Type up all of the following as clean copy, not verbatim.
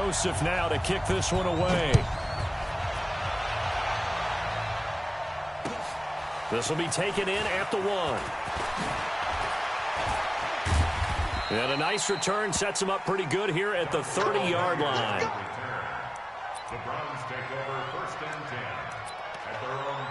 Joseph now to kick this one away. This will be taken in at the 1. And a nice return sets him up pretty good here at the 30-yard line. The Browns take over 1st and 10 at their own.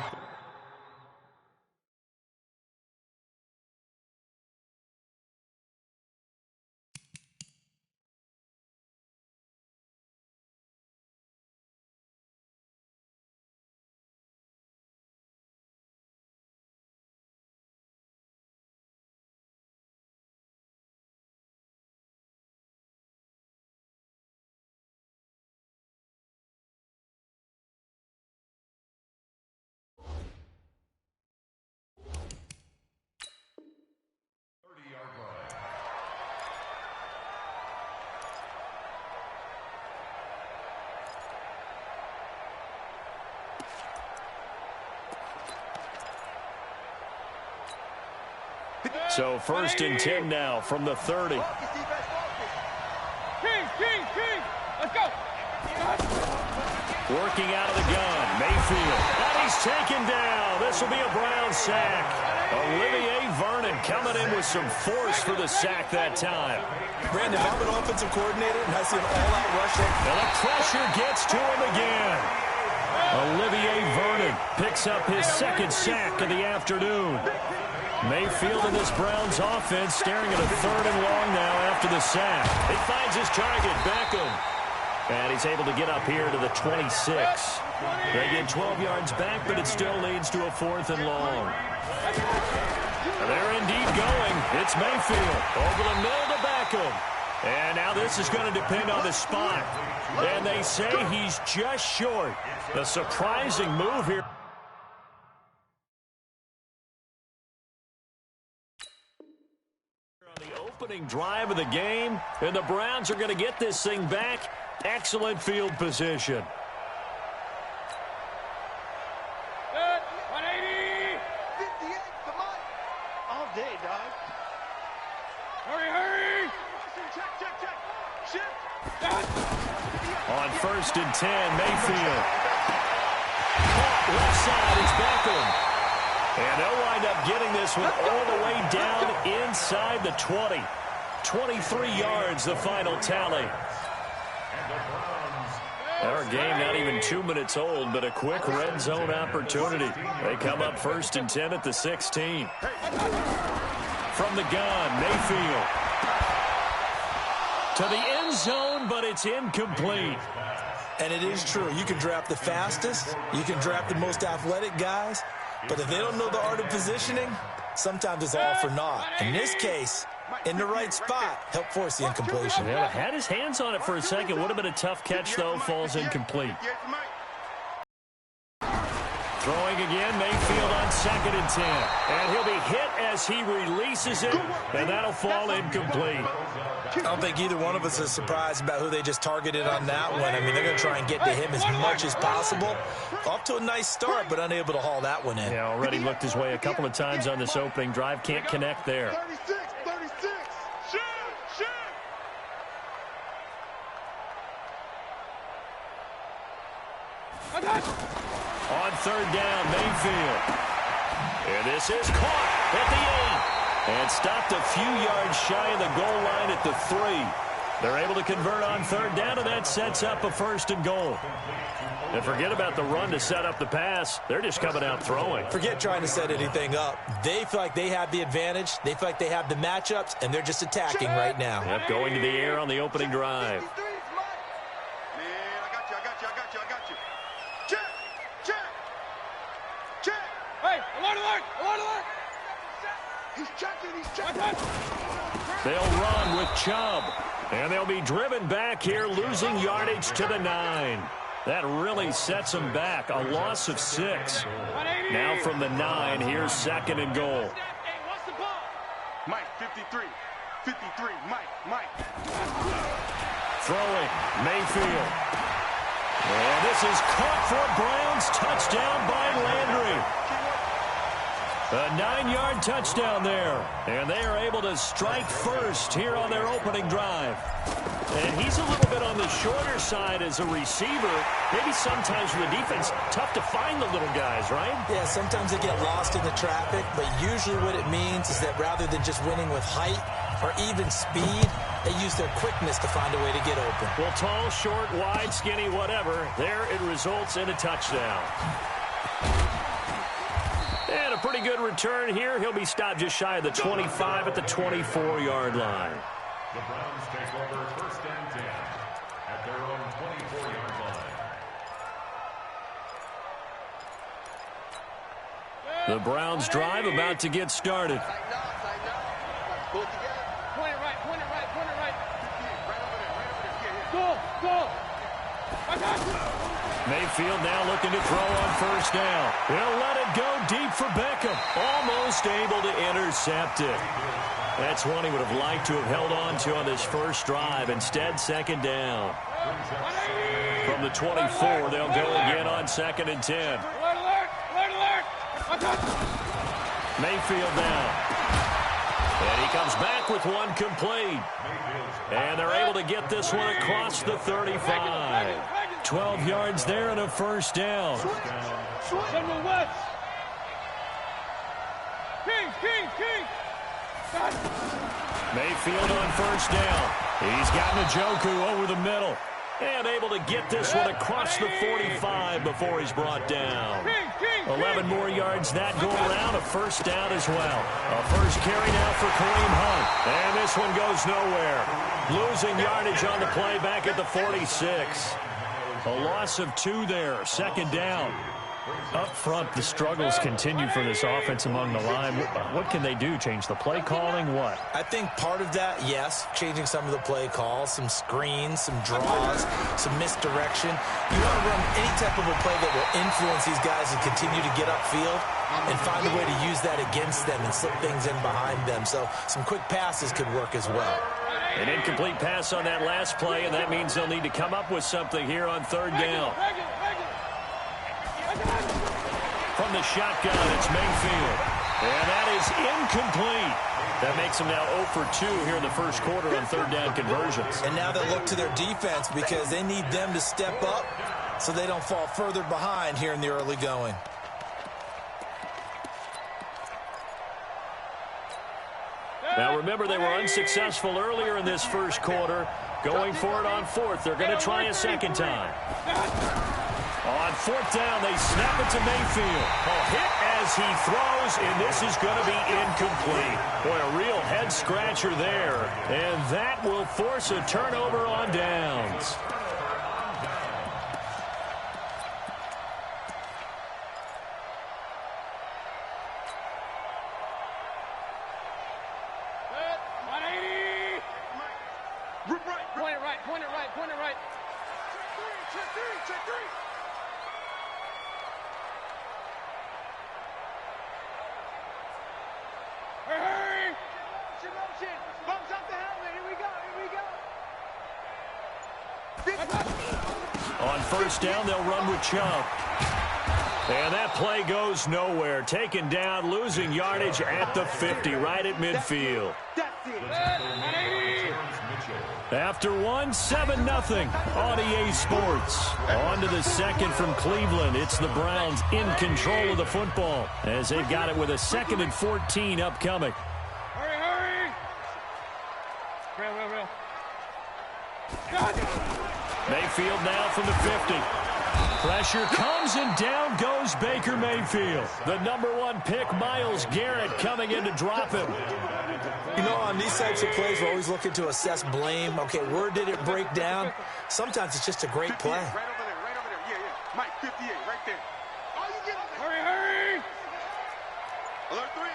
So 1st and 10 now from the 30. Let's go. Working out of the gun, Mayfield. And he's taken down. This will be a Brown sack. Olivier Vernon coming in with some force for the sack that time. Brandon, if I'm an offensive coordinator and I see an all-out rush. And the pressure gets to him again. Olivier Vernon picks up his 2nd sack of the afternoon. Mayfield in this Browns offense staring at a 3rd and long now after the sack. He finds his target, Beckham. And he's able to get up here to the 26. They get 12 yards back, but it still leads to a 4th and long. They're indeed going. It's Mayfield over the middle to Beckham. And now this is going to depend on the spot. And they say he's just short. A surprising move here. Opening drive of the game, and the Browns are going to get this thing back. Excellent field position. Good. 180. 58. Come on. All day, dog. Hurry. Check. Shift. On 1st and 10, Mayfield. Caught left side, it's Beckham. And they'll wind up getting this one all the way down inside the 20. 23 yards, the final tally. Our game not even 2 minutes old, but a quick red zone opportunity. They come up 1st and 10 at the 16. From the gun, Mayfield. To the end zone, but it's incomplete. And it is true. You can draft the fastest. You can draft the most athletic guys. But if they don't know the art of positioning, sometimes it's all for naught. In this case, in the right spot, help force the incompletion. Yeah, had his hands on it for a second. Would have been a tough catch, though. Falls incomplete. Throwing again, Mayfield on 2nd and 10. And he'll be hit as he releases it, and that'll fall incomplete. I don't think either one of us is surprised about who they just targeted on that one. I mean, they're going to try and get to him as much as possible. Off to a nice start, but unable to haul that one in. Yeah, already looked his way a couple of times on this opening drive. Can't connect there. 36. Shoot. On 3rd down, Mayfield. And this is caught at the 8. And stopped a few yards shy of the goal line at the 3. They're able to convert on 3rd down, and that sets up a 1st and goal. And forget about the run to set up the pass. They're just coming out throwing. Forget trying to set anything up. They feel like they have the advantage. They feel like they have the matchups, and they're just attacking right now. Yep, going to the air on the opening drive. Man, I got you. Check. Hey, alert. He's checking. They'll run with Chubb. And they'll be driven back here, losing yardage to the 9. That really sets them back. A loss of 6. Now from the 9, here's 2nd and goal. Mike, 53, Mike. Throwing, Mayfield. And this is caught for a Browns touchdown by Landry. A 9-yard touchdown there. And they are able to strike first here on their opening drive. And he's a little bit on the shorter side as a receiver. Maybe sometimes for the defense, tough to find the little guys, right? Yeah, sometimes they get lost in the traffic, but usually what it means is that rather than just winning with height or even speed, they use their quickness to find a way to get open. Well, tall, short, wide, skinny, whatever, there it results in a touchdown. And a pretty good return here. He'll be stopped just shy of the 25 at the 24-yard line. The Browns take over first and 10 at their own 24-yard line. The Browns drive about to get started. Pull it together. Point it right, point it right, point it right. Right over there, right over there. Go, go. I got you. Mayfield now looking to throw on first down. He'll let it go deep for Beckham. Almost able to intercept it. That's one he would have liked to have held on to on this first drive. Instead, second down. From the 24, they'll go again on second and 10. Alert, alert, alert, alert. I got you. Mayfield now. And he comes back with one complete. And they're able to get this one across the 35. 12 yards there and a first down. General West. King. Mayfield on first down. He's got Njoku over the middle. And able to get this one across the 45 before he's brought down. 11 more yards that go around. A first down as well. A first carry now for Kareem Hunt. And this one goes nowhere. Losing yardage on the play back at the 46. A loss of 2 there. Second down. Up front, the struggles continue for this offense among the line. What can they do? Change the play calling? What? I think part of that, yes, changing some of the play calls, some screens, some draws, some misdirection. You want to run any type of a play that will influence these guys and continue to get upfield and find a way to use that against them and slip things in behind them. So some quick passes could work as well. An incomplete pass on that last play, and that means they'll need to come up with something here on third down. From the shotgun, it's Mayfield. And that is incomplete. That makes them now 0 for 2 here in the first quarter on third down conversions. And now they'll look to their defense because they need them to step up so they don't fall further behind here in the early going. Now remember, they were unsuccessful earlier in this first quarter. Going for it on fourth. They're going to try a second time. On fourth down, they snap it to Mayfield. A hit as he throws, and this is going to be incomplete. Boy, a real head-scratcher there. And that will force a turnover on downs. Point it right. Check three. Hurry! Motion. Bumps up the helmet. Here we go. On first down, they'll run with Chubb. And that play goes nowhere. Taken down, losing yardage at the 50, right at midfield. That's it. After 7-0 on EA Sports. On to the second from Cleveland. It's the Browns in control of the football as they've got it with a 2nd and 14 upcoming. Hurry! Real. Mayfield now from the 50. Pressure comes and down goes Baker Mayfield. The number 1 pick, Myles Garrett, coming in to drop him. You know, on these types of plays, we're always looking to assess blame. Okay, where did it break down? Sometimes it's just a great play. Right over there. Yeah. Mike, 58, right there. Oh, you get up there. Hurry! Alert 3.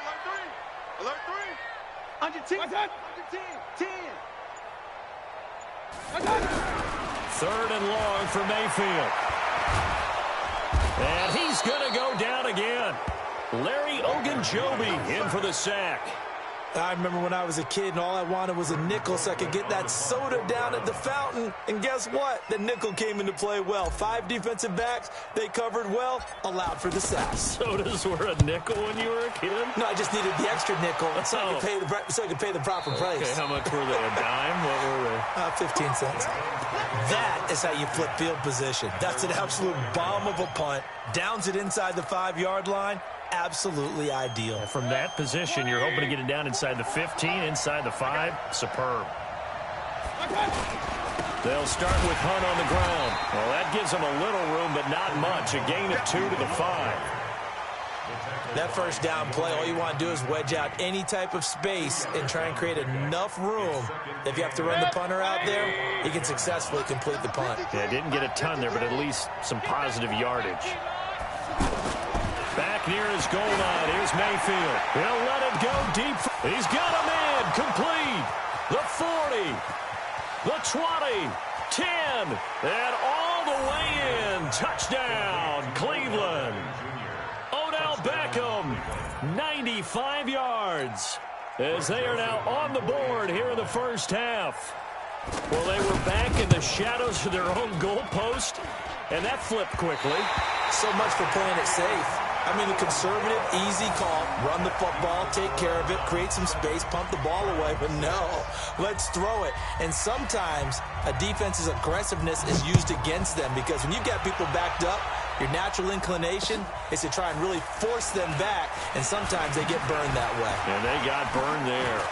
Under 10. Under 10. 3rd and long for Mayfield. And he's going to go down again. Larry Ogunjobi in for the sack. I remember when I was a kid and all I wanted was a nickel so I could get that soda down at the fountain. And guess what? The nickel came into play well. 5 defensive backs, they covered well, allowed for the sack. Sodas were a nickel when you were a kid? No, I just needed the extra nickel so I could pay the proper price. Okay, how much were they? A dime? What were they? 15 cents. That is how you flip field position. That's an absolute bomb of a punt. Downs it inside the 5-yard line. Absolutely ideal. From that position, you're hoping to get it down inside the 15, inside the 5. Superb. They'll start with Hunt on the ground. Well, that gives them a little room, but not much. A gain of 2 to the 5. That first down play, all you want to do is wedge out any type of space and try and create enough room. If you have to run the punter out there, he can successfully complete the punt. Yeah, didn't get a ton there, but at least some positive yardage. Back near his goal line. Here's Mayfield. He'll let it go deep. He's got him in. Complete. The 40. The 20. 10. And all the way in. Touchdown, Cleveland. Odell Beckham, 95 yards. As they are now on the board here in the first half. Well, they were back in the shadows of their own goalpost, and that flipped quickly. So much for playing it safe. I mean, the conservative, easy call, run the football, take care of it, create some space, pump the ball away. But no, let's throw it. And sometimes a defense's aggressiveness is used against them because when you've got people backed up, your natural inclination is to try and really force them back, and sometimes they get burned that way. And they got burned there.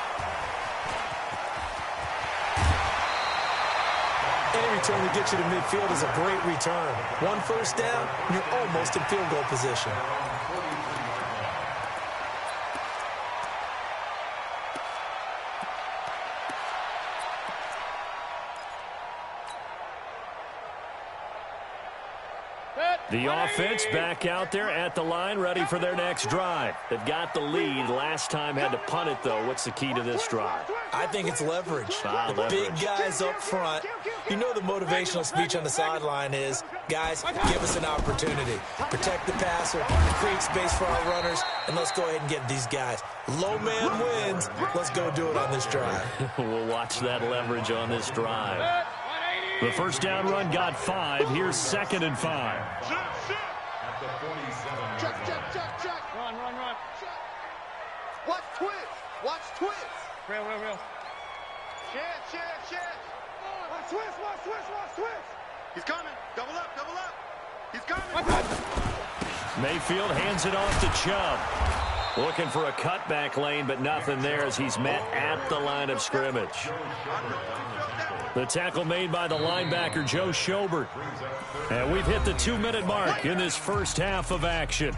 Any return to get you to midfield is a great return. 1 first down, you're almost in field goal position. The offense back out there at the line, ready for their next drive. They've got the lead. Last time had to punt it, though. What's the key to this drive? I think it's leverage. The Leverage. big guys up front. You know the motivational speech on the sideline is, guys, give us an opportunity. Protect the passer, create space for our runners, and let's go ahead and get these guys. Low man wins. Let's go do it on this drive. We'll watch that leverage on this drive. The first down run got 5. Here's 2nd and 5. At the 47-yard Check. Run. Watch twist. Real. Share. Watch twist. He's coming. Double up. He's coming. Mayfield hands it off to Chubb. Looking for a cutback lane, but nothing there as he's met at the line of scrimmage. The tackle made by the linebacker, Joe Schobert. And we've hit the 2-minute mark in this first half of action.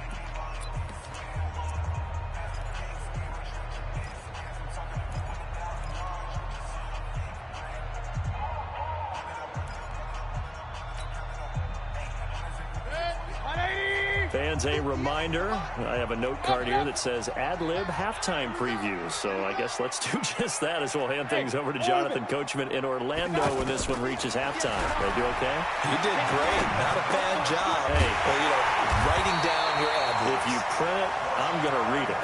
Fans, a reminder, I have a note card here that says ad-lib halftime previews. So I guess let's do just that as we'll hand things over to Jonathan Coachman in Orlando when this one reaches halftime. Did I do okay? You did great. Not a bad job. Hey. Well, writing down your ad-libs. If you print it, I'm going to read it.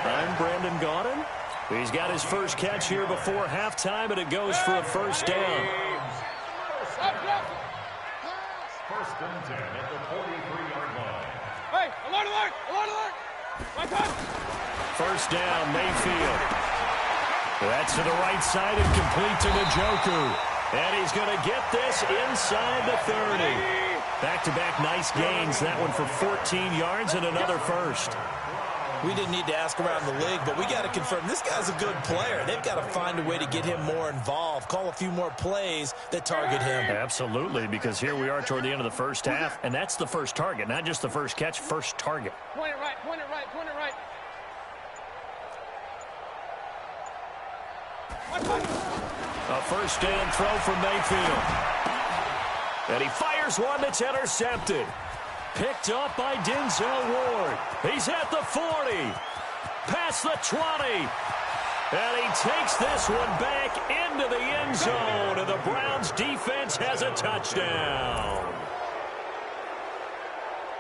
I'm Brandon Gaudin. He's got his first catch here before halftime, and it goes for a first down. First and 10 at the 43-yard line. Hey, alert. Right on. First down, Mayfield. That's to the right side and complete to Njoku. And he's going to get this inside the 30. Back-to-back nice gains. That one for 14 yards and another first. We didn't need to ask around the league, but we got to confirm this guy's a good player. They've got to find a way to get him more involved, call a few more plays that target him. Absolutely, because here we are toward the end of the first half, and that's the first target, not just the first catch, first target. Point it right. A first down throw from Mayfield. And he fires one that's intercepted. Picked up by Denzel Ward. He's at the 40. Past the 20. And he takes this one back into the end zone. And the Browns defense has a touchdown.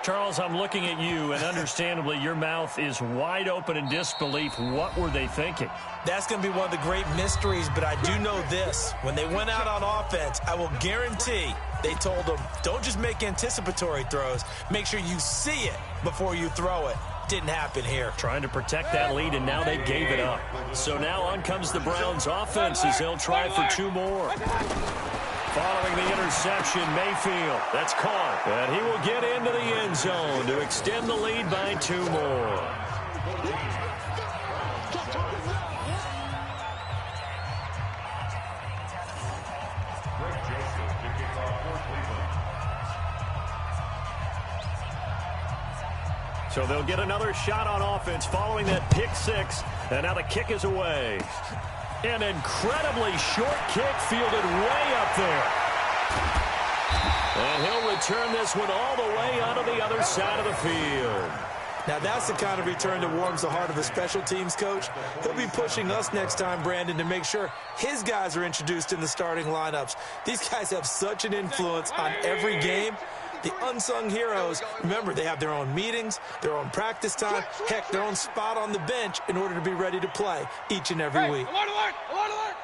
Charles, I'm looking at you, and understandably, your mouth is wide open in disbelief. What were they thinking? That's going to be one of the great mysteries, but I do know this. When they went out on offense, I will guarantee they told them, don't just make anticipatory throws. Make sure you see it before you throw it. Didn't happen here. Trying to protect that lead, and now they gave it up. So now on comes the Browns offense as they'll try for 2 more. Following the interception, Mayfield, that's caught. And he will get into the end zone to extend the lead by 2 more. So they'll get another shot on offense following that pick 6. And now the kick is away. An incredibly short kick fielded way up there. And he'll return this one all the way onto the other side of the field. Now that's the kind of return that warms the heart of a special teams coach. He'll be pushing us next time, Brandon, to make sure his guys are introduced in the starting lineups. These guys have such an influence on every game. The unsung heroes, remember, they have their own meetings, their own practice time, heck, their own spot on the bench in order to be ready to play each and every week. Alert, alert, alert, alert.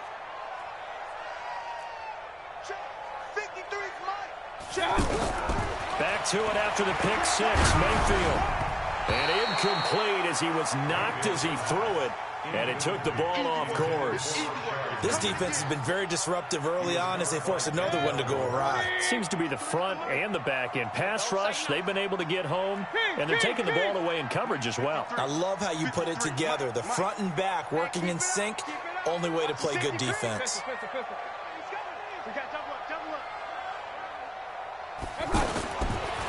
53's mine. Back to it after the pick 6, Mayfield. And incomplete as he was knocked as he threw it, and it took the ball off course. This defense has been very disruptive early on as they force another one to go awry. Seems to be the front and the back end. Pass rush, they've been able to get home, and they're taking the ball away in coverage as well. I love how you put it together. The front and back working in sync, only way to play good defense.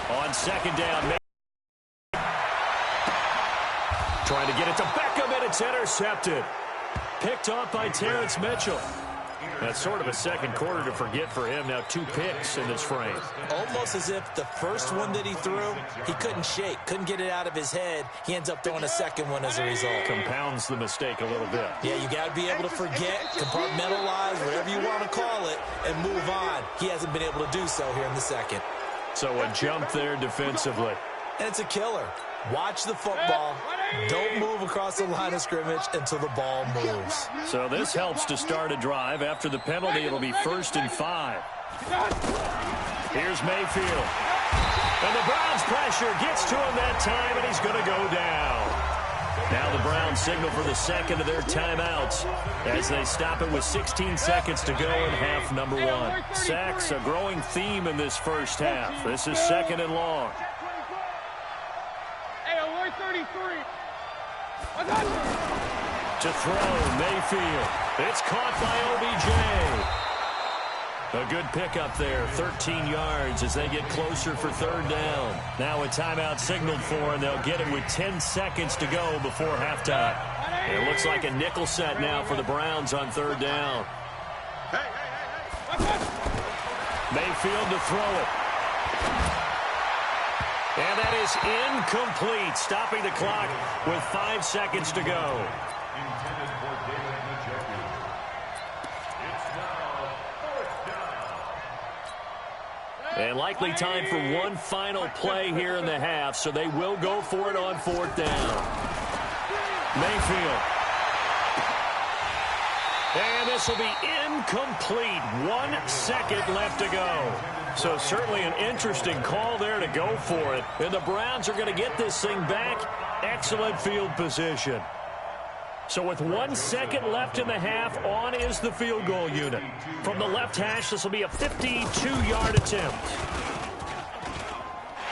On second down, trying to get it to Beckham, and it's intercepted. Picked off by Terrence Mitchell. That's sort of a second quarter to forget for him. Now 2 picks in this frame. Almost as if the first one that he threw, he couldn't shake, couldn't get it out of his head. He ends up throwing a second one as a result. Compounds the mistake a little bit. Yeah, you got to be able to forget, compartmentalize, whatever you want to call it, and move on. He hasn't been able to do so here in the second. So a jump there defensively. And it's a killer. Watch the football. Don't move across the line of scrimmage until the ball moves. So this helps to start a drive. After the penalty, it'll be 1st and 5. Here's Mayfield. And the Browns pressure gets to him that time, and he's going to go down. Now the Browns signal for the second of their timeouts as they stop it with 16 seconds to go in half number 1. Sacks, a growing theme in this first half. This is 2nd and long. To throw, Mayfield. It's caught by OBJ. A good pickup there, 13 yards as they get closer for 3rd down. Now a timeout signaled for, and they'll get it with 10 seconds to go before halftime. It looks like a nickel set now for the Browns on 3rd down. Mayfield to throw it. And that is incomplete, stopping the clock with 5 seconds to go. Intended for David Njoku. It's now 4th down. And likely time for one final play here in the half, so they will go for it on 4th down. Mayfield. And this will be incomplete. 1 second left to go. So certainly an interesting call there to go for it. And the Browns are going to get this thing back. Excellent field position. So with 1 second left in the half, on is the field goal unit. From the left hash, this will be a 52-yard attempt.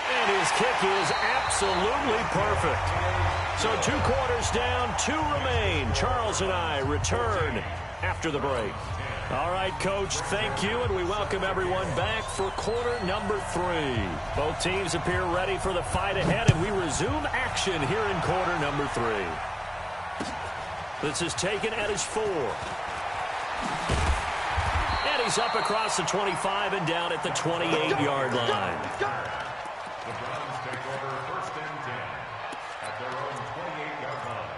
And his kick is absolutely perfect. So 2 quarters down, 2 remain. Charles and I return after the break. All right, Coach, thank you, and we welcome everyone back for quarter number 3. Both teams appear ready for the fight ahead, and we resume action here in quarter number 3. This is taken at his 4. And he's up across the 25 and down at the 28-yard line. The Browns take over 1st and 10 at their own 28-yard line.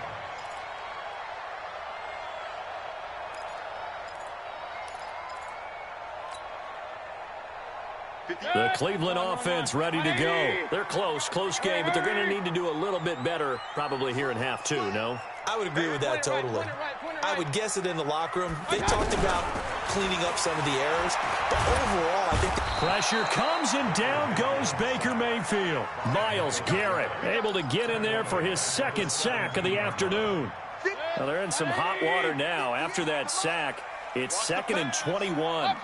The Cleveland offense ready to go. They're close game, but they're going to need to do a little bit better probably here in half two, no? I would agree with that totally. I would guess it in the locker room. They talked about cleaning up some of the errors, but overall, I think... Pressure comes, and down goes Baker Mayfield. Myles Garrett able to get in there for his second sack of the afternoon. Well, they're in some hot water now. After that sack, it's 2nd and 21.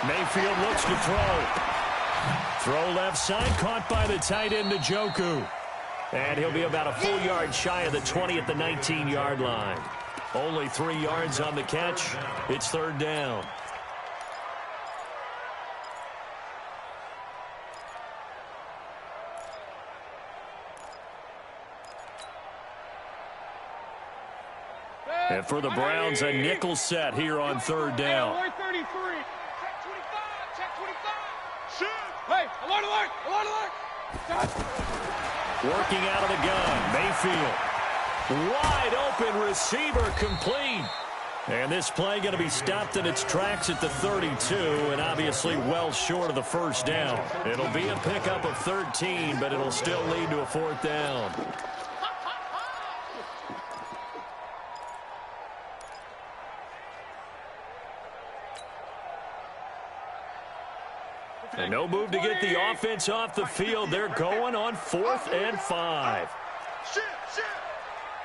Mayfield looks to throw. Throw left side, caught by the tight end, Njoku. And he'll be about a full yard shy of the 20 at the 19-yard line. Only 3 yards on the catch. It's 3rd down. And for the Browns, a nickel set here on 3rd down. Check 25. Check 25. Shoot. Hey, alert. Working out of the gun, Mayfield. Wide open receiver, complete. And this play going to be stopped in its tracks at the 32, and obviously well short of the 1st down. It'll be a pickup of 13, but it'll still lead to a 4th down. And no move to get the offense off the field. They're going on 4th and 5. Shit.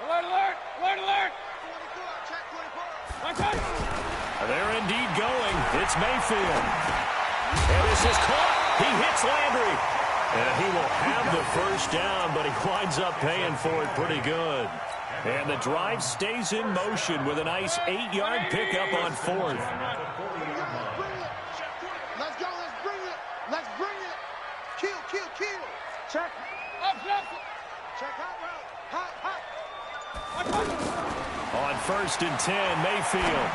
Alert. They're indeed going. It's Mayfield. And this is caught. He hits Landry. And he will have the 1st down, but he winds up paying for it pretty good. And the drive stays in motion with a nice 8-yard pickup on 4th. Let's bring it. Kill. Check. Check hot. On 1st and 10, Mayfield.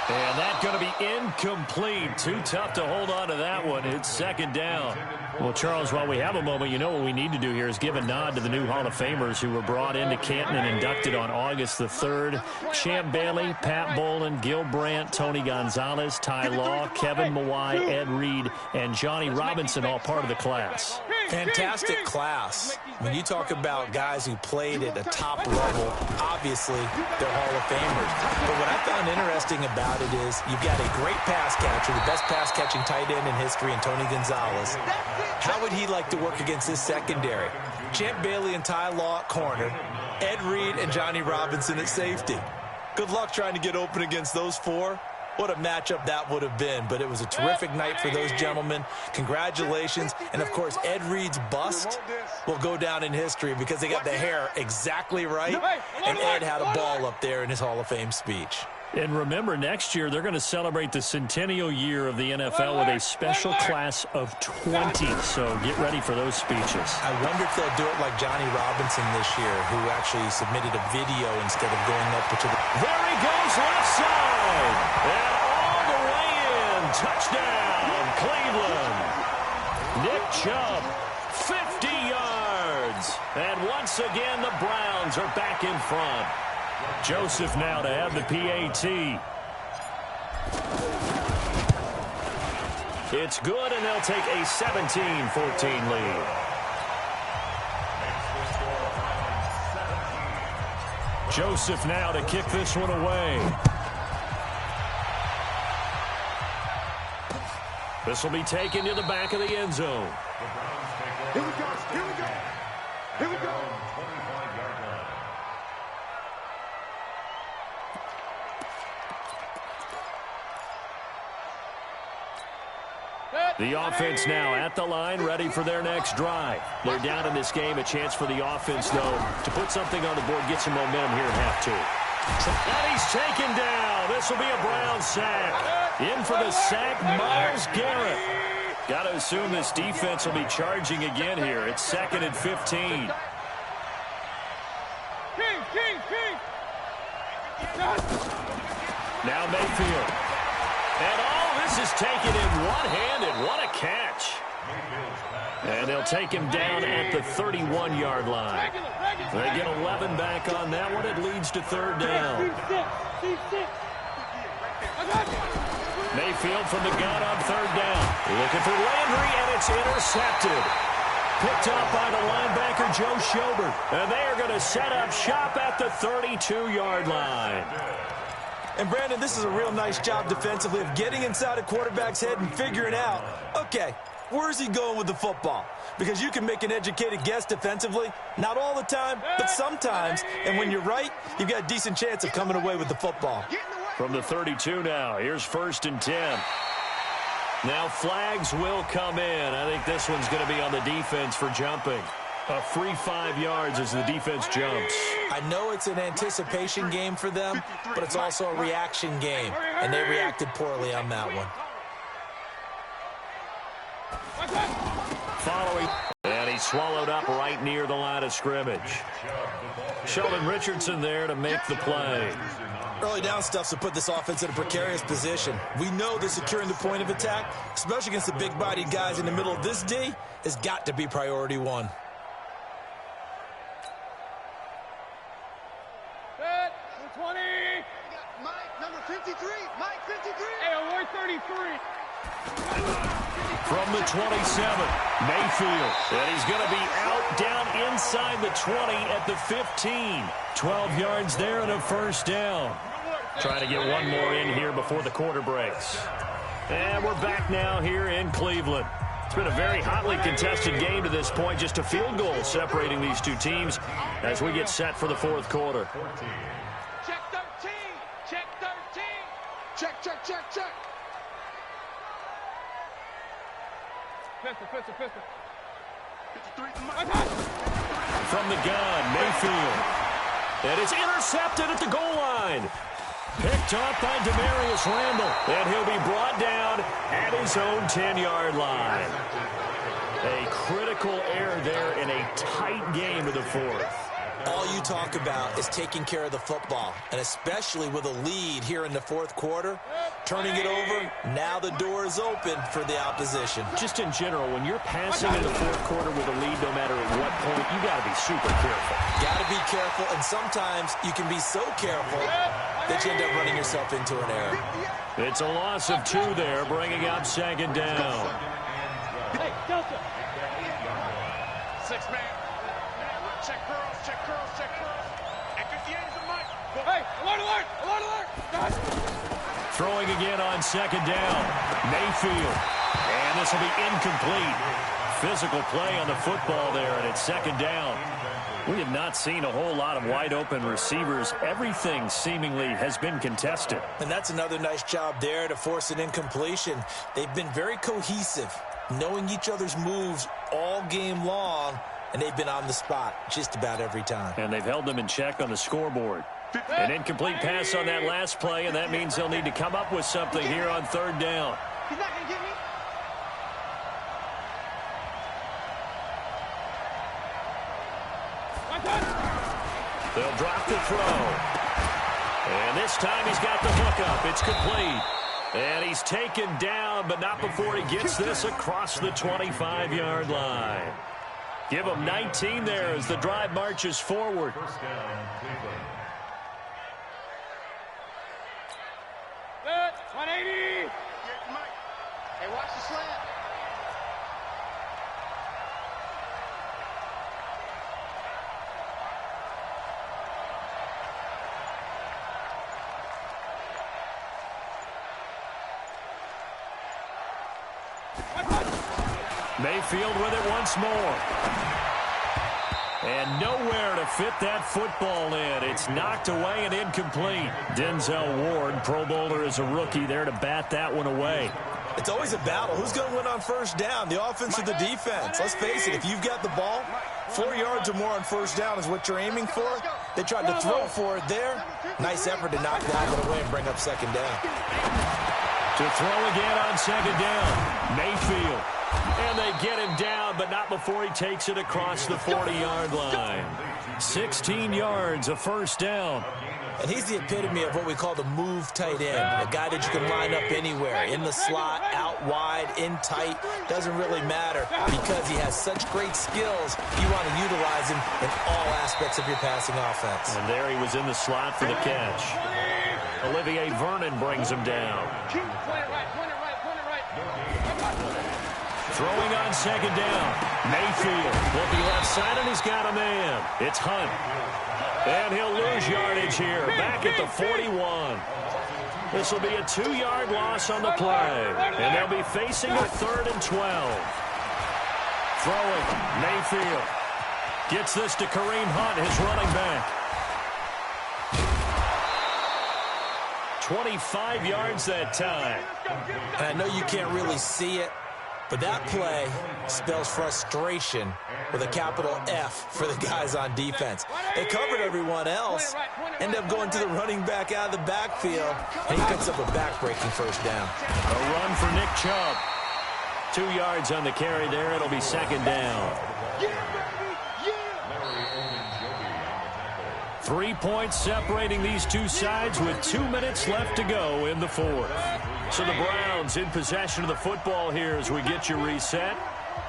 And that's going to be incomplete. Too tough to hold on to that one. It's 2nd down. Well, Charles, while we have a moment, you know what we need to do here is give a nod to the new Hall of Famers who were brought into Canton and inducted on August the 3rd. Champ Bailey, Pat Bolin, Gil Brandt, Tony Gonzalez, Ty Law, Kevin Mawai, Ed Reed, and Johnny Robinson, all part of the class. Fantastic class. When you talk about guys who played at a top level, obviously they're Hall of Famers. But what I found interesting about it is you've got a great pass catcher, the best pass-catching tight end in history, in Tony Gonzalez. How would he like to work against his secondary? Champ Bailey and Ty Law at corner, Ed Reed and Johnny Robinson at safety. Good luck trying to get open against those 4. What a matchup that would have been, but it was a terrific night for those gentlemen. Congratulations. And, of course, Ed Reed's bust will go down in history because they got the hair exactly right, and Ed had a ball up there in his Hall of Fame speech. And remember, next year they're going to celebrate the centennial year of the NFL with a special class of 20. So get ready for those speeches. I wonder if they'll do it like Johnny Robinson this year, who actually submitted a video instead of going up to the... There he goes, left side. And all the way in. Touchdown, Cleveland. Nick Chubb, 50 yards. And once again, the Browns are back in front. Joseph now to have the PAT. It's good, and they'll take a 17-14 lead. Joseph now to kick this one away. This will be taken to the back of the end zone. Here we go. The offense now at the line, ready for their next drive. They're down in this game. A chance for the offense, though, to put something on the board, get some momentum here in half 2. And he's taken down. This will be a Brown sack. In for the sack, Myles Garrett. Got to assume this defense will be charging again here. It's 2nd and 15. Now Mayfield. And this is taken in one-handed. What a catch. And they'll take him down at the 31-yard line. They get 11 back on that one. It leads to third down. Mayfield from the gun on third down. Looking for Landry, and it's intercepted. Picked up by the linebacker, Joe Schobert. And they are going to set up shop at the 32-yard line. And, Brandon, this is a real nice job defensively of getting inside a quarterback's head and figuring out, okay, where's he going with the football? Because you can make an educated guess defensively. Not all the time, but sometimes. And when you're right, you've got a decent chance of coming away with the football. From the 32 now, here's 1st and 10. Now flags will come in. I think this one's going to be on the defense for jumping. A free 5 yards as the defense jumps. I know it's an anticipation game for them, but it's also a reaction game, and they reacted poorly on that one. Following, and he swallowed up right near the line of scrimmage. Sheldon Richardson there to make the play. Early down stuffs will put this offense in a precarious position. We know that securing the point of attack, especially against the big-bodied guys in the middle of this D, has got to be priority one. Set, 20. Mike, number 53. Mike, 53. Hey, award 33. From the 27, Mayfield. And he's going to be out down inside the 20 at the 15. 12 yards there and a first down. Trying to get one more in here before the quarter breaks. And we're back now here in Cleveland. It's been a very hotly contested game to this point. Just a field goal separating these two teams as we get set for the fourth quarter. Check 13. Check 13. Check, check, check, check. Pistol. 53. Mike. From the gun, Mayfield. And it's intercepted at the goal line. Picked up by Demarius Randall. And he'll be brought down at his own 10-yard line. A critical error there in a tight game of the fourth. All you talk about is taking care of the football, and especially with a lead here in the fourth quarter, turning it over, now the door is open for the opposition. Just in general, when you're passing in the fourth quarter with a lead, no matter at what point, you got to be super careful. Got to be careful, and sometimes you can be so careful that you end up running yourself into an error. It's a loss of 2 there, bringing up second down. Hey, Delta. 6 man. Check girls, check girls, check girls. And 58 is the Mike. Hey, alert. Throwing again on second down. Mayfield. And this will be incomplete. Physical play on the football there, and it's second down. We have not seen a whole lot of wide-open receivers. Everything seemingly has been contested. And that's another nice job there to force an incompletion. They've been very cohesive, knowing each other's moves all game long, and they've been on the spot just about every time. And they've held them in check on the scoreboard. An incomplete pass on that last play, and that means they'll need to come up with something here on third down. He's not going to get me. They'll drop the throw. And this time he's got the hook up. It's complete. And he's taken down, but not before he gets this across the 25-yard line. Give him 19 there as the drive marches forward. First down, Cleveland. Set, 180. Here's Mike. Hey, watch the slant. Mayfield with it once more. And nowhere to fit that football in. It's knocked away and incomplete. Denzel Ward, Pro Bowler as a rookie, there to bat that one away. It's always a battle. Who's going to win on first down, the offense or the defense? Let's face it, if you've got the ball, 4 yards or more on first down is what you're aiming for. They tried to throw for it there. Nice effort to knock that one away and bring up second down. To throw again on second down. Mayfield And they get him down, but not before he takes it across the 40-yard line. 16 yards, a first down. And he's the epitome of what we call the move tight end, a guy that you can line up anywhere, in the slot, out wide, in tight, doesn't really matter because he has such great skills. You want to utilize him in all aspects of your passing offense. And there he was in the slot for the catch. Olivier Vernon brings him down. Throwing on second down. Mayfield looking left side, and he's got a man. It's Hunt. And he'll lose yardage here, back at the 41. This will be a 2-yard loss on the play. And they'll be facing a 3rd and 12. Throwing, Mayfield. Gets this to Kareem Hunt, his running back. 25 yards that time. And I know you can't really see it, but that play spells frustration with a capital F for the guys on defense. They covered everyone else, end up going to the running back out of the backfield, and he picks up a back-breaking first down. A run for Nick Chubb. 2 yards on the carry there. It'll be second down. 3 points separating these two sides with 2 minutes left to go in the fourth. So the Browns in possession of the football here as we get you reset.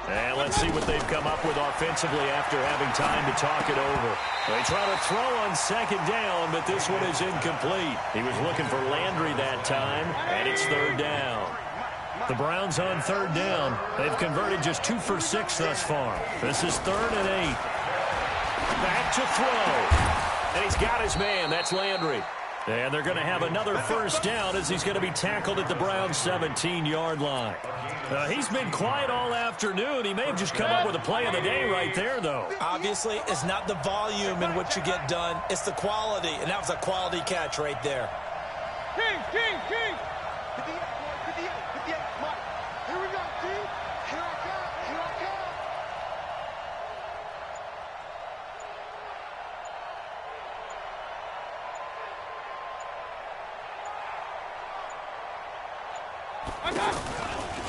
And let's see what they've come up with offensively after having time to talk it over. They try to throw on second down, but this one is incomplete. He was looking for Landry that time, and it's third down. The Browns on third down. They've converted just 2 for 6 thus far. This is 3rd and 8. Back to throw. And he's got his man. That's Landry. And they're going to have another first down as he's going to be tackled at the Browns' 17-yard line. He's been quiet all afternoon. He may have just come up with a play of the day right there, though. Obviously, it's not the volume in what you get done. It's the quality, and that was a quality catch right there. King, king, king. 58, 58, Mike. Here we go, G. Here I come, here I come.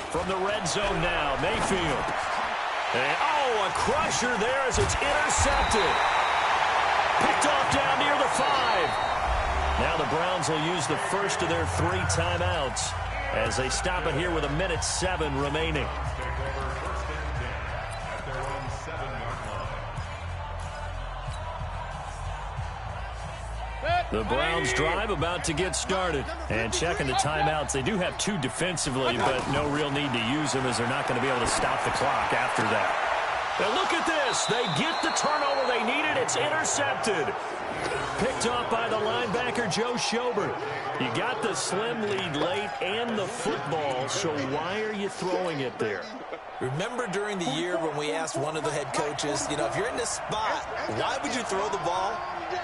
From the red zone now, Mayfield. And, a crusher there as it's intercepted. Picked off down near the 5. Now the Browns will use the first of their 3 timeouts as they stop it here with 1:07 remaining. The Browns drive about to get started. And checking the timeouts, they do have 2 defensively, but no real need to use them as they're not going to be able to stop the clock after that. Now look at this. They get the turnover they needed. It's intercepted. Picked off by the linebacker, Joe Schobert. You got the slim lead late and the football, so why are you throwing it there? Remember during the year when we asked one of the head coaches, if you're in this spot, why would you throw the ball?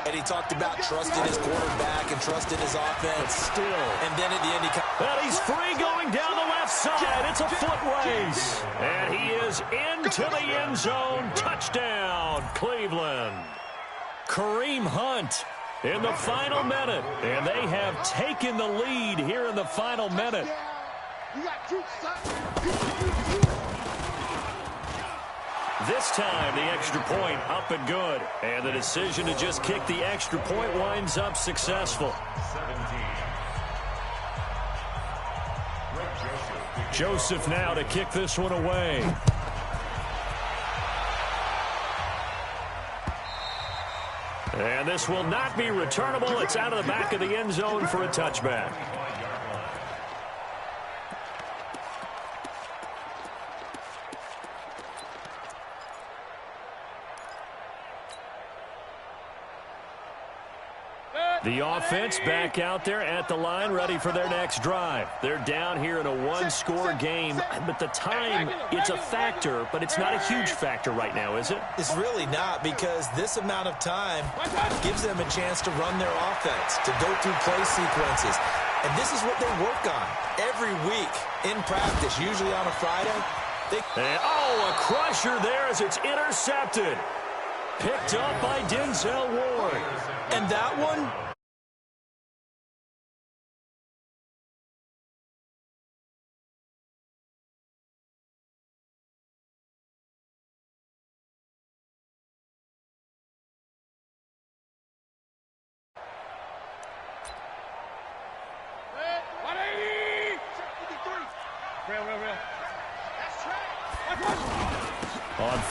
And he talked about trusting his quarterback and trusting his offense. But still. And then at the end, Well, he's free going down the left side. It's a foot race. And he is into the end zone. Touchdown, Cleveland. Kareem Hunt in the final minute. And they have taken the lead here in the final minute. You got 2 seconds. This time, the extra point up and good. And the decision to just kick the extra point winds up successful. Joseph now to kick this one away. And this will not be returnable. It's out of the back of the end zone for a touchback. The offense back out there at the line, ready for their next drive. They're down here in a 1-score game, but the time, it's a factor, but it's not a huge factor right now, is it? it's really not, because this amount of time gives them a chance to run their offense, to go through play sequences. And this is what they work on every week in practice, usually on a Friday. And, a crusher there as it's intercepted. Picked up by Denzel Ward. And that one,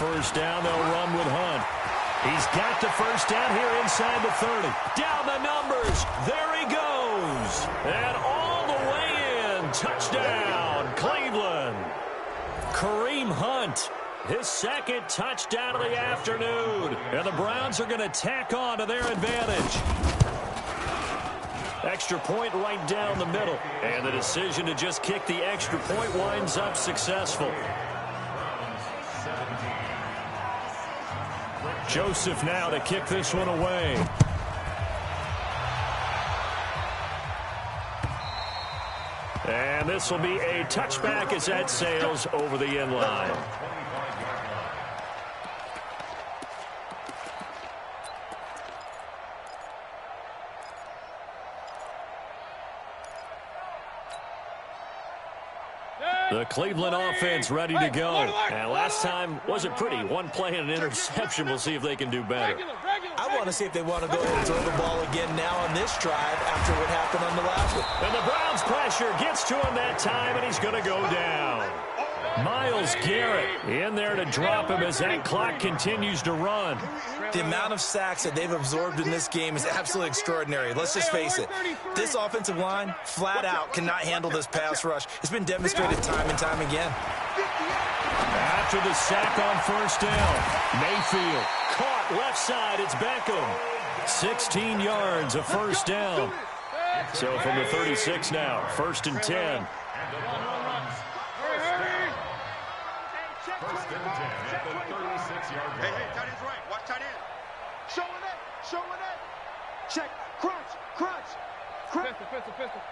first down. They'll run with Hunt. He's got the first down here inside the 30. Down the numbers. There he goes. And all the way in. Touchdown, Cleveland. Kareem Hunt, his second touchdown of the afternoon. And the Browns are going to tack on to their advantage. Extra point right down the middle. And the decision to just kick the extra point winds up successful. Joseph now to kick this one away. And this will be a touchback as that sails over the end line. The Cleveland offense ready to go. And last time wasn't pretty. One play and an interception. We'll see if they can do better. I want to see if they want to go ahead and throw the ball again now on this drive after what happened on the last one. And the Browns pressure gets to him that time, and he's going to go down. Myles Garrett in there to drop him as that clock continues to run. The amount of sacks that they've absorbed in this game is absolutely extraordinary. Let's just face it. This offensive line, flat out, cannot handle this pass rush. It's been demonstrated time and time again. After the sack on first down, Mayfield caught left side. It's Beckham. 16 yards, a first down. So from the 36 now, 1st and 10. First and 10 at the 36-yard line. Hey, tight end's right. Watch tight end. Showing it. Check. Crunch. Pistol.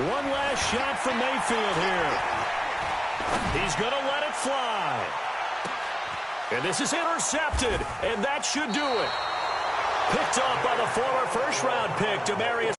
One last shot from Mayfield here. He's going to let it fly. And this is intercepted, and that should do it. Picked off by the former first-round pick, Demaryius.